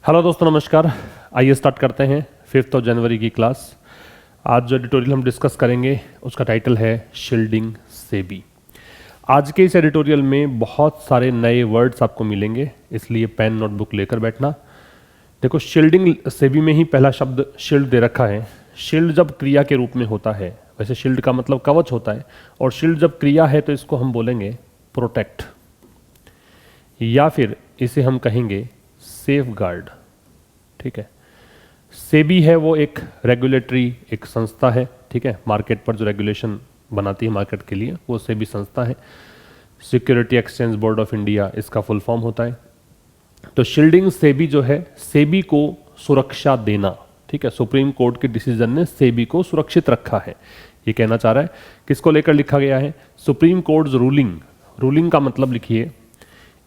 Hello दोस्तों, नमस्कार। आइए स्टार्ट करते हैं 5 जनवरी की क्लास। आज जो एडिटोरियल हम डिस्कस करेंगे उसका टाइटल है शील्डिंग सेबी। आज के इस एडिटोरियल में बहुत सारे नए वर्ड्स आपको मिलेंगे, इसलिए पेन नोटबुक लेकर बैठना। देखो, शील्डिंग सेबी में ही पहला शब्द शील्ड दे रखा है। शील्ड जब क्रिया के रूप में होता है, वैसे शील्ड का मतलब कवच होता है, और शील्ड जब क्रिया है तो इसको हम बोलेंगे प्रोटेक्ट, या फिर इसे हम कहेंगे सेफ गार्ड। ठीक है। सेबी है वो एक रेगुलेटरी एक संस्था है। ठीक है। मार्केट पर जो रेगुलेशन बनाती है मार्केट के लिए, वो सेबी संस्था है। Security exchange board of India इसका फुल फॉर्म होता है। तो शील्डिंग सेबी जो है, सेबी को सुरक्षा देना। ठीक है। सुप्रीम कोर्ट के डिसीजन ने सेबी को सुरक्षित रखा है, ये कहना चाह रहा है। किसको लेकर लिखा गया है? Supreme court ruling. रूलिंग का मतलब लिखिए,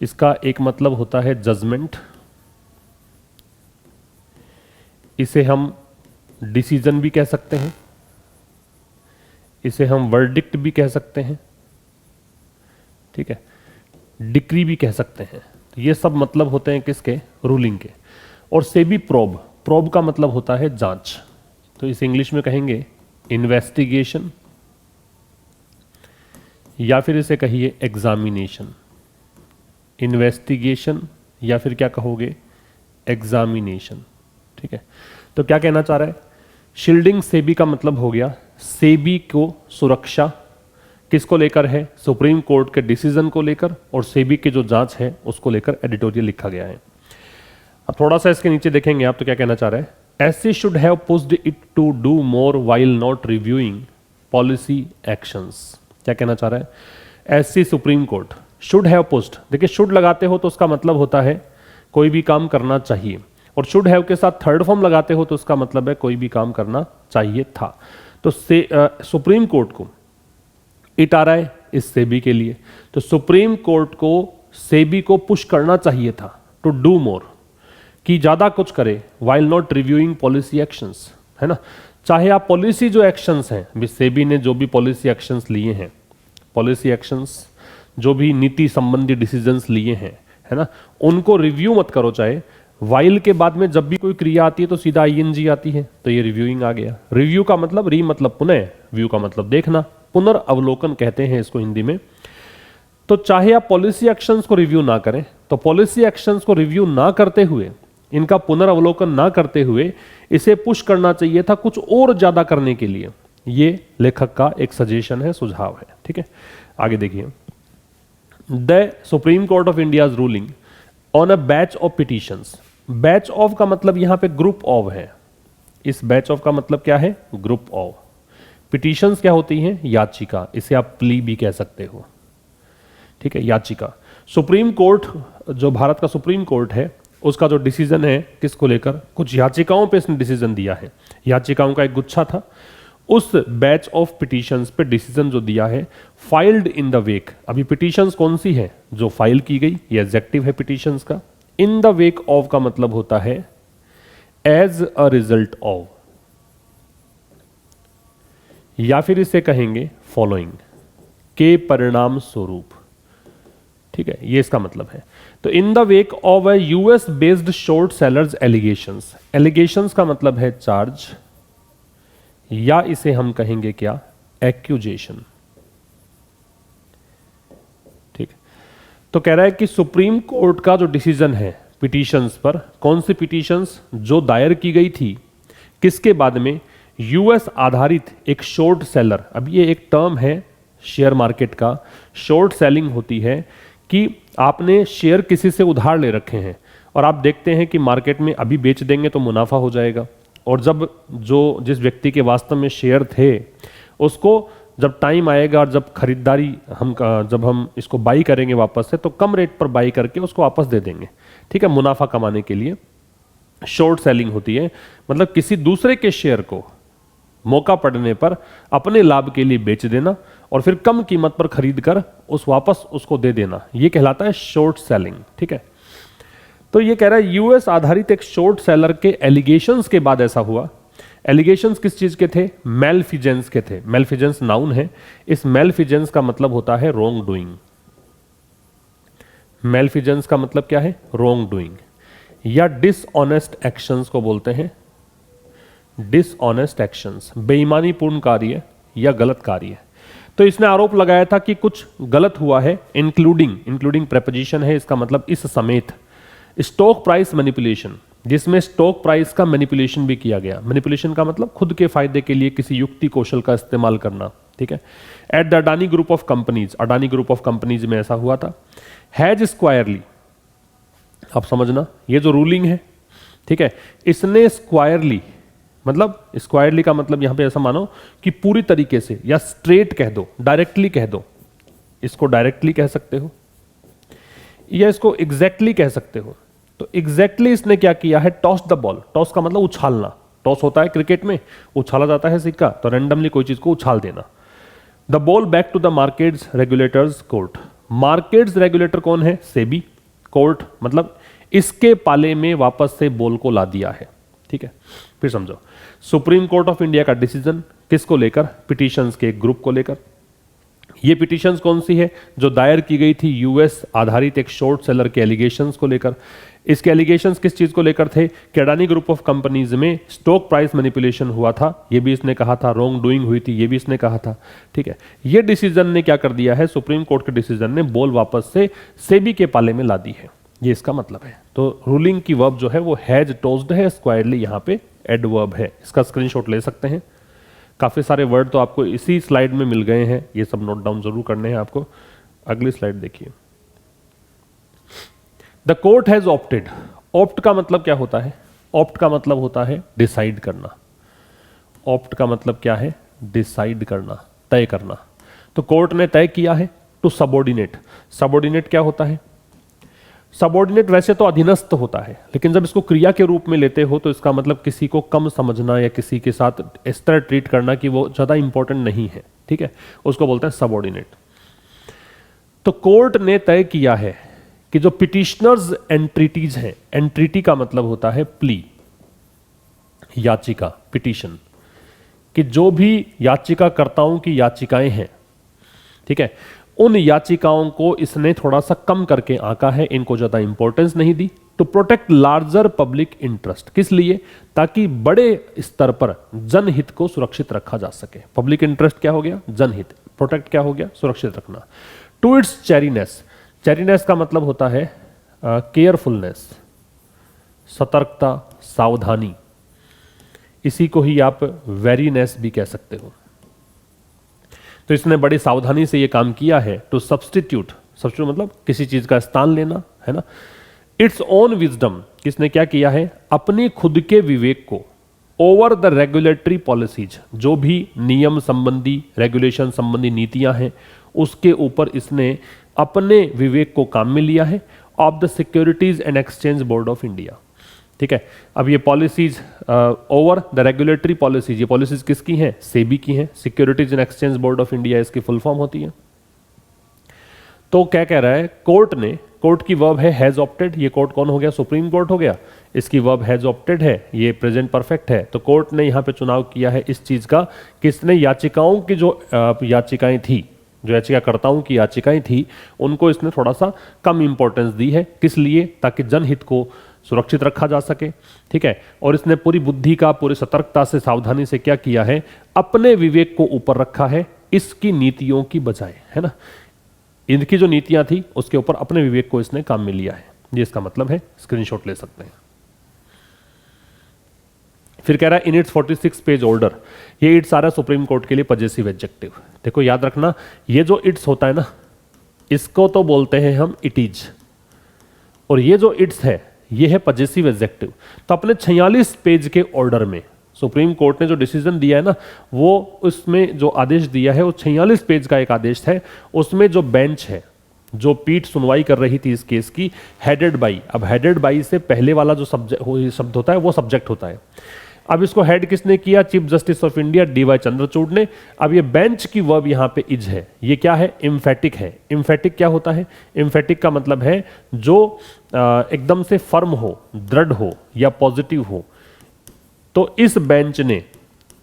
इसका एक मतलब होता है जजमेंट, इसे हम डिसीजन भी कह सकते हैं, इसे हम वर्डिक्ट भी कह सकते हैं। ठीक है। डिक्री भी कह सकते हैं। तो ये सब मतलब होते हैं किसके? रूलिंग के। और सेबी प्रोब, प्रोब का मतलब होता है जांच। तो इसे इंग्लिश में कहेंगे इन्वेस्टिगेशन, या फिर इसे कहिए एग्जामिनेशन। इन्वेस्टिगेशन या फिर क्या कहोगे? एग्जामिनेशन। ठीक है। तो क्या कहना चाह रहा है? शील्डिंग सेबी का मतलब हो गया सेबी को सुरक्षा। किसको लेकर है? सुप्रीम कोर्ट के डिसीजन को लेकर, और सेबी की जो जांच है उसको लेकर एडिटोरियल लिखा गया है। अब थोड़ा सा इसके नीचे देखेंगे आप, तो क्या कहना चाह रहा है? SC should have pushed it to do more while not reviewing policy actions. क्या कहना चाह रहा है? SC supreme court should have pushed. देखिए, शुड लगाते हो तो उसका मतलब होता है कोई भी काम करना चाहिए, और शुड हैव के साथ थर्ड फॉर्म लगाते हो तो उसका मतलब है कोई भी काम करना चाहिए था। तो सुप्रीम कोर्ट को इट आ रहा है इस सेबी के लिए, तो सुप्रीम कोर्ट को सेबी को पुश करना चाहिए था टू डू मोर, कि ज्यादा कुछ करे, while not reviewing policy actions. है ना। चाहे आप पॉलिसी जो एक्शंस हैं, सेबी ने जो भी पॉलिसी एक्शंस लिए हैं, पॉलिसी एक्शंस जो भी नीति संबंधी डिसीजंस लिए हैं, है ना, उनको रिव्यू मत करो। चाहे वाइल के बाद में जब भी कोई क्रिया आती है तो सीधा आईएनजी आती है, तो ये रिव्यूइंग आ गया। रिव्यू का मतलब री मतलब पुनः, व्यू का मतलब देखना, पुनर्अवलोकन कहते हैं इसको हिंदी में। तो चाहे आप पॉलिसी एक्शंस को रिव्यू ना करें, तो पॉलिसी एक्शंस को रिव्यू ना करते हुए, इनका पुनर्अवलोकन ना करते हुए इसे पुश करना चाहिए था कुछ और ज्यादा करने के लिए। ये लेखक का एक सजेशन है, सुझाव है। ठीक है। आगे देखिए, the supreme court of India's ruling on a batch of petitions. Batch of का मतलब यहां पे ग्रुप ऑफ है। इस बैच ऑफ का मतलब क्या है? Group of. पिटीशंस क्या होती हैं? याचिका। इसे आप प्ली भी कह सकते हो। ठीक है, याचिका। सुप्रीम कोर्ट, जो भारत का सुप्रीम कोर्ट है, उसका जो डिसीजन है किसको लेकर? कुछ याचिकाओं पे इसने डिसीजन दिया है। याचिकाओं का एक गुच्छा था। उस बैच ऑफ पिटीशंस पे डिसीजन जो दिया है, फाइल्ड इन द वेक। अभी पिटीशंस कौन सी है? जो फाइल की गई, ये एडजेक्टिव है पिटीशंस का। इन द वेक ऑफ का मतलब होता है एज अ रिजल्ट ऑफ, या फिर इसे कहेंगे फॉलोइंग, के परिणाम स्वरूप। ठीक है, ये इसका मतलब है। तो in the wake of a US based short sellers allegations. Allegations का मतलब है चार्ज, या इसे हम कहेंगे क्या? एक्यूजेशन। ठीक। तो कह रहा है कि सुप्रीम कोर्ट का जो डिसीजन है पिटीशंस पर, कौन सी पिटीशंस? जो दायर की गई थी किसके बाद में? यूएस आधारित एक शॉर्ट सेलर। अब ये एक टर्म है शेयर मार्केट का। शॉर्ट सेलिंग होती है कि आपने शेयर किसी से उधार ले रखे हैं, और आप देखते हैं कि मार्केट में अभी बेच देंगे तो मुनाफा हो जाएगा, और जब जिस व्यक्ति के वास्तव में शेयर थे उसको जब टाइम आएगा और जब खरीदारी जब हम इसको बाई करेंगे वापस से, तो कम रेट पर बाई करके उसको वापस दे देंगे। ठीक है, मुनाफा कमाने के लिए शॉर्ट सेलिंग होती है। मतलब किसी दूसरे के शेयर को मौका पड़ने पर अपने लाभ के लिए बेच देना, और फिर कम कीमत पर खरीद कर वापस उसको दे देना, ये कहलाता है शॉर्ट सेलिंग। ठीक है। तो ये कह रहा है यूएस आधारित एक शॉर्ट सेलर के एलिगेशंस के बाद ऐसा हुआ। एलिगेशंस किस चीज के थे? मेलफिजेंस के थे। मेलफिजेंस नाउन है। इस मेलफिजेंस का मतलब होता है रॉन्ग डूइंग। मेलफिजेंस का मतलब क्या है? Wrong doing. या डिसऑनेस्ट एक्शंस को बोलते हैं डिसऑनेस्ट एक्शंस, बेईमानीपूर्ण कार्य या गलत कार्य। तो इसने आरोप लगाया था कि कुछ गलत हुआ है, इंक्लूडिंग प्रेपोजिशन है, इसका मतलब इस समेत। स्टॉक प्राइस मैनिपुलेशन, जिसमें स्टॉक प्राइस का मैनिपुलेशन भी किया गया। मैनिपुलेशन का मतलब खुद के फायदे के लिए किसी युक्ति कौशल का इस्तेमाल करना, ठीक है। At the Adani group of companies, Adani group of companies में ऐसा हुआ था। हैज स्क्वायरली, आप समझना ये जो रूलिंग है, ठीक है, इसने स्क्वायरली, मतलब स्क्वायरली का मतलब यहां पे ऐसा मानो कि पूरी तरीके से, या स्ट्रेट कह दो, डायरेक्टली कह दो, इसको डायरेक्टली कह सकते हो या इसको एग्जैक्टली कह सकते हो। तो एग्जैक्टली इसने क्या किया है, टॉस द बॉल। टॉस का मतलब उछालना, टॉस होता है क्रिकेट में, उछाला जाता है सिक्का, तो रैंडमली कोई चीज को उछाल देना। The ball back to the markets regulators court. Markets regulator कौन है, सेबी। कोर्ट मतलब इसके पाले में वापस से बॉल को ला दिया है, ठीक है। फिर समझो, सुप्रीम कोर्ट ऑफ इंडिया का डिसीजन किसको लेकर, पिटीशंस के एक ग्रुप को लेकर। ये पिटीशंस कौन सी है, जो दायर की गई थी यूएस आधारित एक शॉर्ट सेलर के एलिगेशंस को लेकर। इसके एलिगेशंस किस चीज को लेकर थे कि अडानी ग्रुप ऑफ कंपनीज में स्टॉक प्राइस मैनिपुलेशन हुआ था, ये भी इसने कहा था, रॉन्ग डूइंग हुई थी, ये भी इसने कहा था, ठीक है। ये डिसीजन ने क्या कर दिया है, सुप्रीम कोर्ट के डिसीजन ने बॉल वापस से सेबी के पाले में ला दी है, ये इसका मतलब है। तो रूलिंग की वर्ब जो है वो हैज टॉस्ड है, स्क्वायरली यहां पे एडवर्ब है। इसका स्क्रीनशॉट ले सकते हैं। काफी सारे वर्ड तो आपको इसी स्लाइड में मिल गए हैं, ये सब नोट डाउन जरूर करने हैं आपको। अगली स्लाइड देखिए। The court has opted. Opt का मतलब क्या होता है, ऑप्ट का मतलब होता है डिसाइड करना। ऑप्ट का मतलब क्या है, डिसाइड करना, तय करना। तो कोर्ट ने तय किया है टू सबऑर्डिनेट। सबऑर्डिनेट क्या होता है, सबऑर्डिनेट वैसे तो अधीनस्थ होता है, लेकिन जब इसको क्रिया के रूप में लेते हो तो इसका मतलब किसी को कम समझना या किसी के साथ इस तरह ट्रीट करना कि वो ज्यादा इंपॉर्टेंट नहीं है, ठीक है, उसको बोलते हैं सबऑर्डिनेट। तो कोर्ट ने तय किया है कि जो पिटिशनर्स एंट्रिटीज हैं, एंट्रिटी का मतलब होता है प्ली, याचिका, पिटिशन, कि जो भी याचिकाकर्ताओं की याचिकाएं हैं, ठीक है, उन याचिकाओं को इसने थोड़ा सा कम करके आंका है, इनको ज्यादा इंपॉर्टेंस नहीं दी। To protect larger public interest, किस लिए, ताकि बड़े स्तर पर जनहित को सुरक्षित रखा जा सके। पब्लिक इंटरेस्ट क्या हो गया, जनहित, प्रोटेक्ट क्या हो गया, सुरक्षित रखना। टू इट्स चेरीनेस, चेरीनेस का मतलब होता है केयरफुलनेस, सतर्कता, सावधानी, इसी को ही आप वेरीनेस भी कह सकते हो। तो इसने बड़ी सावधानी से ये काम किया है। टू सब्स्टिट्यूट, सब्स्टिट्यूट मतलब किसी चीज का स्थान लेना, है ना। इट्स ओन विजडम, किसने क्या किया है, अपनी खुद के विवेक को, ओवर द रेगुलेटरी पॉलिसीज, जो भी नियम संबंधी, रेगुलेशन संबंधी नीतियां हैं, उसके ऊपर इसने अपने विवेक को काम में लिया है। Of the securities and exchange board of India, ठीक है। अब ये policies, over the regulatory policies, ये पॉलिसीज किसकी हैं, सेबी की हैं। Securities and exchange board of India इसकी फुल फॉर्म होती है। तो क्या कह रहा है कोर्ट ने, कोर्ट की वर्ब है हैज ऑप्टेड, ये कोर्ट कौन हो गया, सुप्रीम कोर्ट हो गया। इसकी वर्ब हैज ऑप्टेड है, ये प्रेजेंट परफेक्ट है। तो कोर्ट ने यहां पे चुनाव किया है इस चीज का कि इसने याचिकाओं की जो याचिकाएं थी, जो याचिकाकर्ताओं की याचिकाएं थी, उनको इसने थोड़ा सा कम इंपॉर्टेंस दी है। किस लिए, ताकि जनहित को सुरक्षित रखा जा सके, ठीक है। और इसने पूरी बुद्धि का, पूरी सतर्कता से, सावधानी से क्या किया है, अपने विवेक को ऊपर रखा है इसकी नीतियों की बजाय, है ना। इनकी जो नीतियां थी उसके ऊपर अपने विवेक को इसने काम में लिया है, ये इसका मतलब है। स्क्रीनशॉट ले सकते हैं। फिर कह रहा है इन इट्स 46 पेज ऑर्डर, ये इट्स आ रहा है सुप्रीम कोर्ट के लिए पजेसिव एडजेक्टिव। देखो याद रखना, ये जो इट्स होता है ना, इसको तो बोलते हैं हम इट इज, और ये जो इट्स है ये है पजेसिव एडजेक्टिव। तो अपने 46 पेज के ऑर्डर में सुप्रीम कोर्ट ने जो डिसीजन दिया है ना, वो उसमें जो आदेश दिया है वो 46 पेज का एक आदेश है। उसमें जो बेंच है, जो पीठ सुनवाई कर रही थी इस केस की, हेडेड बाई, अब हेडेड बाई से पहले वाला जो शब्द होता है वो सब्जेक्ट होता है। अब इसको हेड किसने किया, chief justice of India DY Chandrachud ने। अब ये बेंच की वर्ब यहां पे इज है, ये क्या है, एम्फेटिक है। एम्फेटिक क्या होता है, एम्फेटिक का मतलब है जो एकदम से फर्म हो, दृढ़ हो या पॉजिटिव हो। तो इस बेंच ने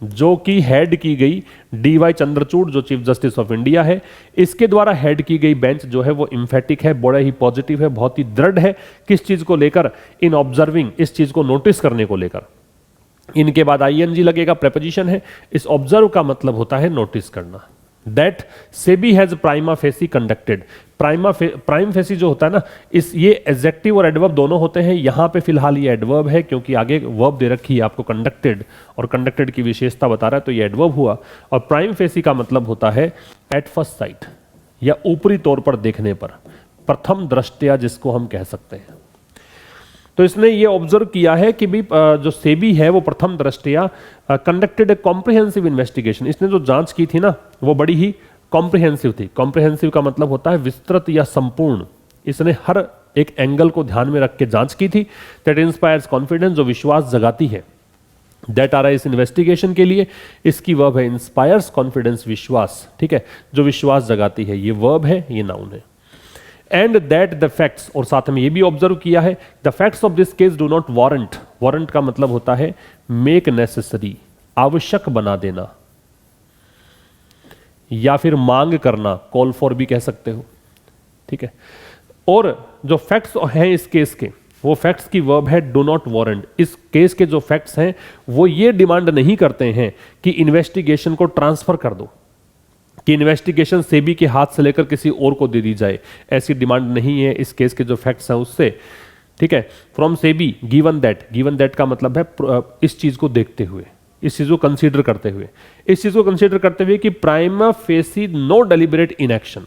जो कि हेड की गई DY चंद्रचूड़ जो चीफ जस्टिस ऑफ इंडिया है, इसके द्वारा हेड की गई बेंच जो है वो इम्फेटिक है, बड़ा ही पॉजिटिव है, बहुत ही दृढ़ है। किस चीज को लेकर? इन ऑब्जर्विंग, इस चीज को नोटिस करने को लेकर। इनके बाद ING लगेगा, प्रेपोजिशन है। इस ऑब्जर्व का मतलब होता है नोटिस करना। That SEBI has prima facie conducted. Prime facie जो होता है ना, इस ये एडजेक्टिव और एडवर्ब दोनों होते हैं। यहां पे फिलहाल ये एडवर्ब है क्योंकि आगे वर्ब दे रखी है आपको कंडक्टेड, और कंडक्टेड की विशेषता बता रहा है, तो ये एडवर्ब हुआ। और प्राइम फेसी का मतलब होता है एट फर्स्ट साइट, या ऊपरी तौर पर देखने पर, प्रथम दृष्टया जिसको हम कह सकते हैं। तो इसने ये ऑब्जर्व किया है कि भी जो सेबी है वो प्रथम दृष्टया कंडक्टेड ए कॉम्प्रिहेंसिव इन्वेस्टिगेशन। इसने जो जांच की थी ना वो बड़ी ही कॉम्प्रिहेंसिव थी। कॉम्प्रिहेंसिव का मतलब होता है विस्तृत या संपूर्ण। इसने हर एक एंगल को ध्यान में रख के जांच की थी। दैट इंस्पायर्स कॉन्फिडेंस, जो विश्वास जगाती है। दैट आ रहा है इस इन्वेस्टिगेशन के लिए, इसकी वर्ब है इंस्पायर्स, कॉन्फिडेंस विश्वास, ठीक है, जो विश्वास जगाती है, ये वर्ब है, ये नाउन है। एंड दैट द फैक्ट्स, और साथ में ये भी ऑब्जर्व किया है, the facts of this case do not warrant. Warrant का मतलब होता है मेक नेसेसरी, आवश्यक बना देना, या फिर मांग करना, कॉल फॉर भी कह सकते हो, ठीक है। और जो फैक्ट्स हैं इस केस के, वो फैक्ट्स की वर्ब है डू नॉट वारंट। इस केस के जो फैक्ट्स हैं वो ये डिमांड नहीं करते हैं कि इन्वेस्टिगेशन को ट्रांसफर कर दो, कि इन्वेस्टिगेशन सेबी के हाथ से लेकर किसी और को दे दी जाए, ऐसी डिमांड नहीं है इस केस के जो फैक्ट्स हैं उससे, ठीक है। From SEBI given that, given that का मतलब है इस चीज को देखते हुए, इस चीज को कंसीडर करते हुए, इस चीज को कंसीडर करते हुए कि prima facie no deliberate inaction,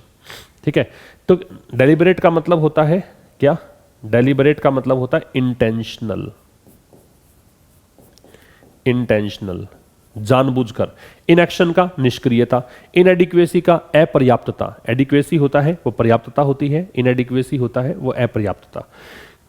ठीक है। तो डेलिबरेट का मतलब होता है क्या? डेलिबरेट का मतलब होता है इंटेंशनल, इंटेंशनल, जानबूझकर। इनएक्शन का निष्क्रियता, इनएडिक्वेसी का अपर्याप्तता। एडिक्वेसी होता है वो पर्याप्तता होती है, इनएडिक्वेसी होता है वो अपर्याप्तता।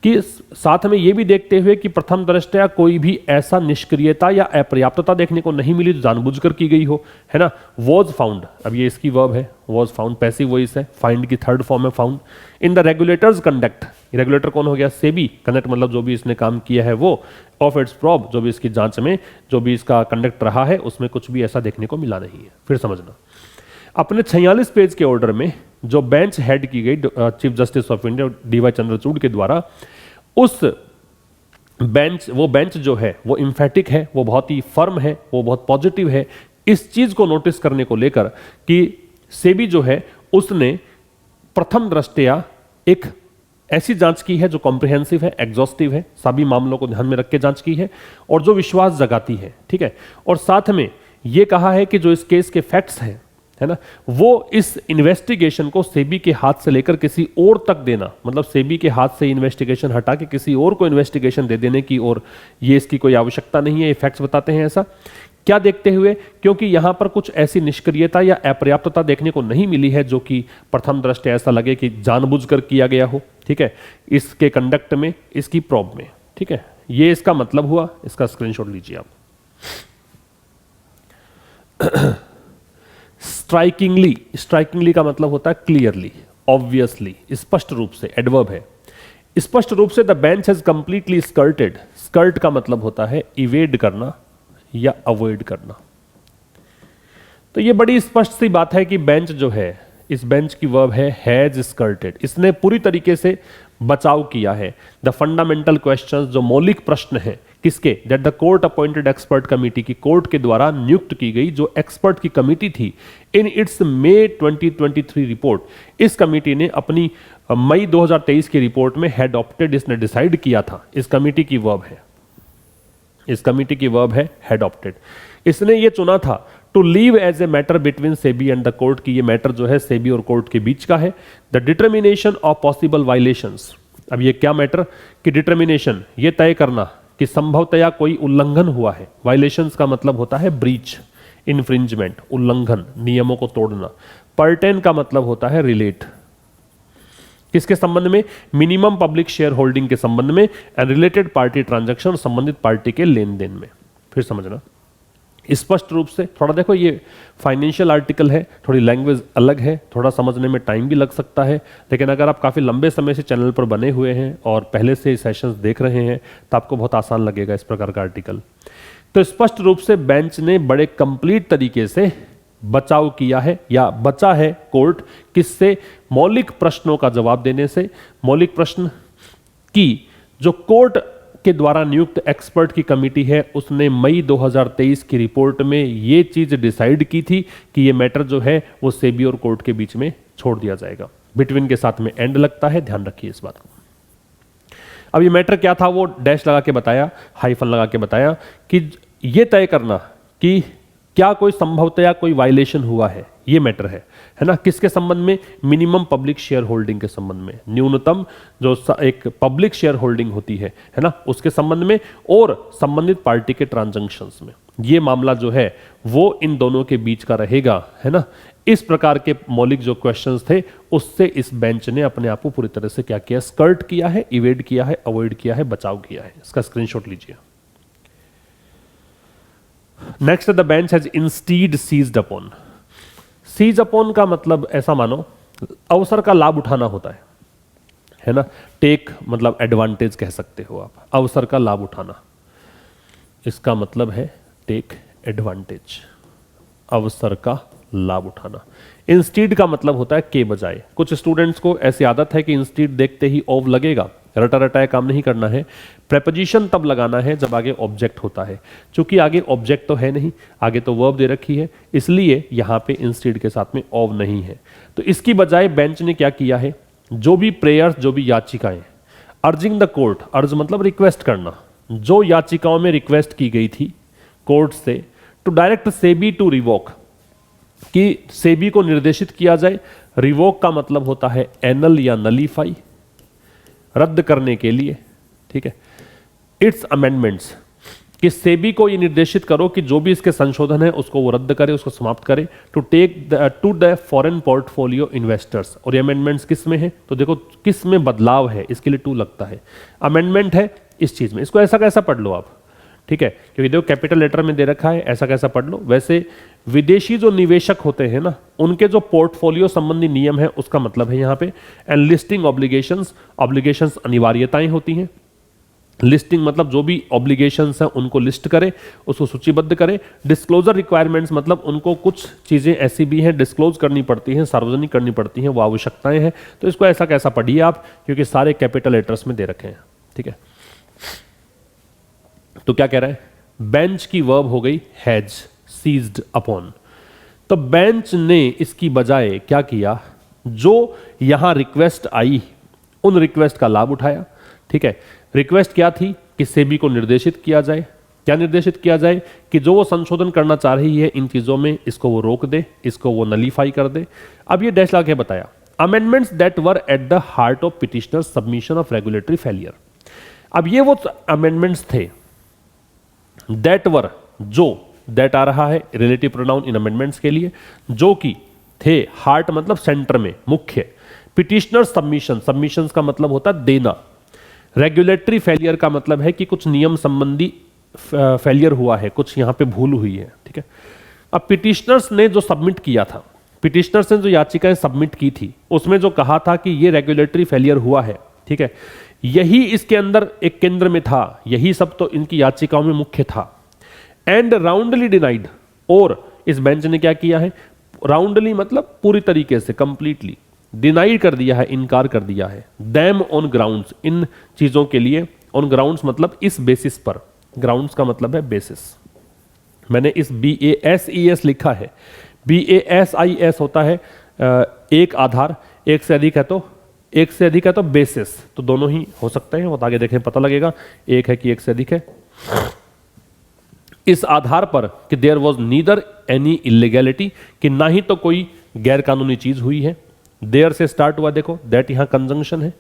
कि साथ में ये भी देखते हुए कि प्रथम दृष्टया कोई भी ऐसा निष्क्रियता या अपर्याप्तता देखने को नहीं मिली जो जानबूझकर की गई हो, है ना। वॉज फाउंड, अब ये इसकी वर्ब है, वॉज फाउंड पैसिव वॉइस है, फाइंड की थर्ड फॉर्म है found. In the regulators conduct, regulator कौन हो गया? सेबी। कंडक्ट मतलब जो भी इसने काम किया है वो, ऑफ इट्स प्रॉब, जो भी इसकी जांच में जो भी इसका कंडक्ट रहा है उसमें कुछ भी ऐसा देखने को मिला नहीं है। फिर समझना, अपने 46 पेज के ऑर्डर में जो बेंच हेड की गई chief justice of India DY Chandrachud के द्वारा, उस बेंच, वो बेंच जो है वो इम्फेटिक है, वो बहुत ही फर्म है, वो बहुत पॉजिटिव है इस चीज को नोटिस करने को लेकर कि सेबी जो है उसने प्रथम दृष्टया एक ऐसी जांच की है जो कॉम्प्रिहेंसिव है, एग्जॉस्टिव है, सभी मामलों को ध्यान में रख के जांच की है और जो विश्वास जगाती है, ठीक है। और साथ में यह कहा है कि जो इस केस के फैक्ट्स हैं, है ना, वो इस इन्वेस्टिगेशन को सेबी के हाथ से लेकर किसी और तक देना, मतलब सेबी के हाथ से इन्वेस्टिगेशन हटा के किसी और को इन्वेस्टिगेशन दे देने की, और ये इसकी कोई आवश्यकता नहीं है, ये फैक्ट्स बताते हैं ऐसा। क्या देखते हुए? क्योंकि यहां पर कुछ ऐसी निष्क्रियता या अपर्याप्तता देखने को नहीं मिली है जो कि प्रथम दृष्टया ऐसा लगे कि जानबूझकर किया गया हो, ठीक है, इसके कंडक्ट में, इसकी प्रॉब में, ठीक है। ये इसका मतलब हुआ, इसका स्क्रीनशॉट लीजिए आप। स्ट्राइकिंगली, स्ट्राइकिंगली का मतलब होता है क्लियरली, ऑब्वियसली, स्पष्ट रूप से, एडवर्ब है। स्पष्ट रूप से the bench has completely skirted. Skirt का मतलब होता है इवेड करना या अवॉइड करना। तो ये बड़ी स्पष्ट सी बात है कि बेंच जो है, इस बेंच की वर्ब है हैज स्कर्टेड, इसने पूरी तरीके से बचाव किया है द फंडामेंटल क्वेश्चंस, जो मौलिक प्रश्न है किसके? That the court appointed expert committee की, कोर्ट के द्वारा नियुक्त की गई जो एक्सपर्ट की कमेटी थी, इन इट्स मई 2023 रिपोर्ट, इस कमेटी ने अपनी मई 2023 की रिपोर्ट में हैड ऑप्टेड, इसने डिसाइड किया था। इस कमेटी की वर्ब है, इस कमेटी की वर्ब है हैड ऑप्टेड। इसने ये चुना था to leave as a matter between SEBI and the court, की ये मैटर जो है सेबी और कोर्ट के बीच का है। The determination of possible violations, अब ये क्या मैटर की डिटर्मिनेशन, ये तय करना कि संभवतया कोई उल्लंघन हुआ है। वायलेशंस का मतलब होता है ब्रीच, इन्फ्रिंजमेंट, उल्लंघन, नियमों को तोड़ना। पर्टेन का मतलब होता है रिलेट, किसके संबंध में? मिनिमम पब्लिक शेयर होल्डिंग के संबंध में, एंड रिलेटेड पार्टी ट्रांजैक्शन, संबंधित पार्टी के लेन देन में। फिर समझना स्पष्ट रूप से, थोड़ा देखो ये फाइनेंशियल आर्टिकल है, थोड़ी लैंग्वेज अलग है, थोड़ा समझने में टाइम भी लग सकता है, लेकिन अगर आप काफ़ी लंबे समय से चैनल पर बने हुए हैं और पहले से सेशंस देख रहे हैं तो आपको बहुत आसान लगेगा इस प्रकार का आर्टिकल। तो स्पष्ट रूप से बेंच ने बड़े कंप्लीट तरीके से बचाव किया है या बचा है कोर्ट, किससे? मौलिक प्रश्नों का जवाब देने से। मौलिक प्रश्न की जो कोर्ट के द्वारा नियुक्त एक्सपर्ट की कमेटी है, उसने मई 2023 की रिपोर्ट में ये चीज डिसाइड की थी कि ये मैटर जो है वो सेबी और कोर्ट के बीच में छोड़ दिया जाएगा। बिटवीन के साथ में एंड लगता है, ध्यान रखिए इस बात को। अब ये मैटर क्या था वो डैश लगा के बताया, हाइफन लगा के बताया कि ये तय करना कि क्या कोई संभवतया कोई वायलेशन हुआ है, ये मैटर है ना? किसके संबंध में? मिनिमम पब्लिक शेयर होल्डिंग के संबंध में, न्यूनतम जो एक पब्लिक शेयर होल्डिंग होती है ना, उसके संबंध में और संबंधित पार्टी के ट्रांजैक्शंस में। ये मामला जो है वो इन दोनों के बीच का रहेगा, है ना? इस प्रकार के मौलिक जो क्वेश्चंस थे उससे इस बेंच ने अपने आप को पूरी तरह से क्या किया? स्कर्ट किया है, इवेड किया है, अवॉइड किया है, बचाव किया है। इसका स्क्रीनशॉट लीजिए। Next, the bench has instead seized upon. Seize upon का मतलब ऐसा मानो अवसर का लाभ उठाना होता है ना? टेक मतलब एडवांटेज कह सकते हो आप, अवसर का लाभ उठाना, इसका मतलब है टेक एडवांटेज, अवसर का लाभ उठाना। इंस्टीड का मतलब होता है के बजाय। कुछ स्टूडेंट्स को ऐसी आदत है कि इंस्टीड देखते ही ऑव लगेगा, रटा रटाए काम नहीं करना है। प्रेपोजिशन तब लगाना है जब आगे ऑब्जेक्ट होता है। चूंकि आगे ऑब्जेक्ट तो है नहीं, आगे तो वर्ब दे रखी है, इसलिए यहां पे इंस्टीड के साथ में ऑव नहीं है। तो इसकी बजाय बेंच ने क्या किया है? जो भी प्रेयर्स, जो भी याचिकाएं, अर्जिंग द कोर्ट, अर्ज मतलब रिक्वेस्ट करना, जो याचिकाओं में रिक्वेस्ट की गई थी कोर्ट से, to direct SEBI to revoke, कि सेबी को निर्देशित किया जाए। रिवोक का मतलब होता है एनल या नलीफाई, रद्द करने के लिए, ठीक है। इट्स अमेंडमेंट्स, कि सेबी को ये निर्देशित करो कि जो भी इसके संशोधन है उसको वो रद्द करे, उसको समाप्त करे। To take to the foreign portfolio investors, और ये अमेंडमेंट्स किस में है? तो देखो किस में बदलाव है, इसके लिए टू लगता है। अमेंडमेंट है इस चीज में, इसको ऐसा कैसा पढ़ लो आप, ठीक है, क्योंकि देखो कैपिटल लेटर में दे रखा है, ऐसा कैसा पढ़ लो। वैसे विदेशी जो निवेशक होते हैं ना, उनके जो पोर्टफोलियो संबंधी नियम है उसका मतलब है यहाँ पे एनलिस्टिंग ऑब्लिगेशंस, ऑब्लिगेशंस अनिवार्यताएं होती हैं। लिस्टिंग मतलब जो भी ऑब्लिगेशंस हैं उनको लिस्ट करे, उसको सूचीबद्ध करे। डिस्क्लोजर रिक्वायरमेंट्स मतलब उनको कुछ चीजें ऐसी भी हैं डिस्क्लोज करनी पड़ती हैं, सार्वजनिक करनी पड़ती हैं, वो आवश्यकताएं हैं। तो इसको ऐसा कैसा पढ़िए आप, क्योंकि सारे कैपिटल लेटर्स में दे रखे हैं, ठीक है। तो क्या कह रहा है? बेंच की वर्ब हो गई हैज, सीज्ड अपॉन। तो बेंच ने इसकी बजाय क्या किया? जो यहां रिक्वेस्ट आई उन रिक्वेस्ट का लाभ उठाया, ठीक है। रिक्वेस्ट क्या थी? कि सेबी को निर्देशित किया जाए। क्या निर्देशित किया जाए? कि जो वो संशोधन करना चाह रही है इन चीजों में, इसको वो रोक दे, इसको वो नलीफाई कर दे। अब ये डैश लगा के बताया, amendments that were at the heart of petitioner submission of regulatory failure. अब ये वो अमेंडमेंट्स थे दैट वर, जो दैट आ रहा है रिलेटिव प्रोनाउन इन अमेंडमेंट्स के लिए, जो कि थे, हार्ट मतलब सेंटर में, मुख्य। पिटिशनर सबमिशन, सबमिशंस का मतलब होता है देना। रेगुलेटरी फेलियर का मतलब है कि कुछ नियम संबंधी फेलियर हुआ है, कुछ यहां पे भूल हुई है, ठीक है। अब पिटिशनर्स ने जो सबमिट किया था, पिटिशनर्स ने जो याचिकाएं सबमिट की थी, उसमें जो कहा था कि ये रेगुलेटरी फेलियर हुआ है, ठीक है, यही इसके अंदर एक केंद्र में था, यही सब तो इनकी याचिकाओं में मुख्य था। एंड राउंडली डिनाइड, और इस बेंच ने क्या किया है? राउंडली मतलब पूरी तरीके से, कंप्लीटली डिनाइड कर दिया है, इनकार कर दिया है। दैम ऑन ग्राउंड्स, इन चीजों के लिए, ऑन ग्राउंड्स मतलब इस बेसिस पर, ग्राउंड्स का मतलब है बेसिस। मैंने इस BASES लिखा है, BASIS होता है एक आधार, एक से अधिक है तो, एक से अधिक है तो बेसिस, तो दोनों ही हो सकते हैं, वो आगे देखें पता लगेगा एक है कि एक से अधिक है। इस आधार पर कि there was neither any illegality, कि ना ही तो कोई गैर कानूनी चीज हुई है। देयर से स्टार्ट हुआ, देखो दैट यहां कंजंक्शन है,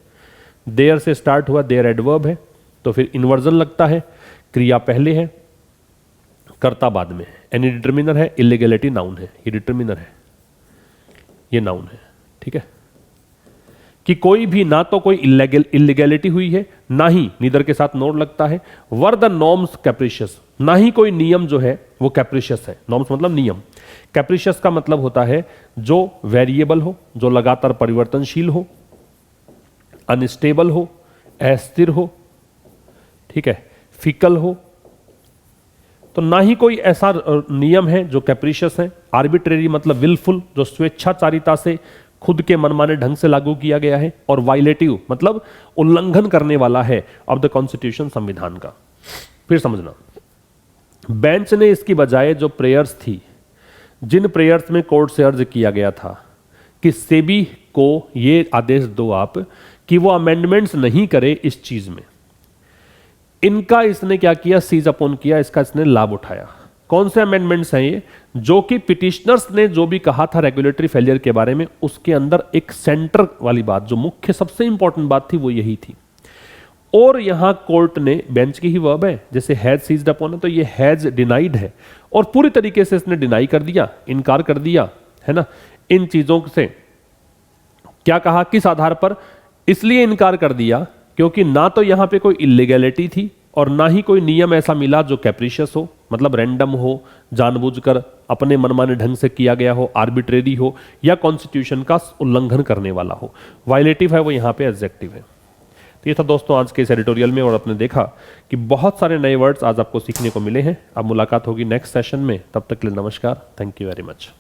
देयर से स्टार्ट हुआ, देयर एडवर्ब है, तो फिर इन्वर्जन लगता है, क्रिया पहले है, कर्ता बाद में। एनी डिटर्मिनर है, इलीगैलिटी नाउन है, ये डिटर्मिनर है, ये नाउन है, ठीक है। कि कोई भी, ना तो कोई इलीगैलिटी हुई है, ना ही, नीदर के साथ नोट लगता है। वर द नॉर्म्स कैप्रिशियस, ना ही कोई नियम जो है वो कैप्रिशियस है। नॉर्म्स मतलब नियम, कैप्रिशियस का मतलब होता है जो वेरिएबल हो, जो लगातार परिवर्तनशील हो, अनस्टेबल हो, अस्थिर हो, ठीक है, फिकल हो। तो ना ही कोई ऐसा नियम है जो कैप्रिशियस है, आर्बिट्रेरी मतलब विलफुल जो स्वेच्छाचारिता से खुद के मनमाने ढंग से लागू किया गया है, और वायलेटिव मतलब उल्लंघन करने वाला है ऑफ द कॉन्स्टिट्यूशन, संविधान का। फिर समझना, बेंच ने इसकी बजाय जो प्रेयर्स थी, जिन प्रेयर्स में कोर्ट से अर्ज किया गया था कि सेबी को ये आदेश दो आप कि वो अमेंडमेंट्स नहीं करे इस चीज में, इनका इसने क्या किया, सीज अपॉन किया, इसका इसने लाभ उठाया। कौन से अमेंडमेंट्स हैं ये? जो कि पिटिशनर्स ने जो भी कहा था रेगुलेटरी फेलियर के बारे में, उसके अंदर एक सेंटर वाली बात, जो मुख्य सबसे इंपॉर्टेंट बात थी, वो यही थी। और यहां कोर्ट ने, बेंच की ही वर्ब है, जैसे हैज सीज्ड अपॉन है तो ये हैज डिनाइड है, और पूरी तरीके से इसने डिनाई कर दिया, इनकार कर दिया, है ना, इन चीजों से। क्या कहा, किस आधार पर? इसलिए इनकार कर दिया क्योंकि ना तो यहां पे कोई इलीगैलिटी थी और ना ही कोई नियम ऐसा मिला जो कैप्रिशियस हो, मतलब रैंडम हो, जानबूझकर अपने मनमाने ढंग से किया गया हो, आर्बिट्रेरी हो, या कॉन्स्टिट्यूशन का उल्लंघन करने वाला हो। वायलेटिव है वो यहां पे एडजेक्टिव है। तो ये था दोस्तों आज के इस एडिटोरियल में, और आपने देखा कि बहुत सारे नए वर्ड्स आज आपको सीखने को मिले हैं। अब मुलाकात होगी नेक्स्ट सेशन में, तब तक के लिए नमस्कार, थैंक यू वेरी मच।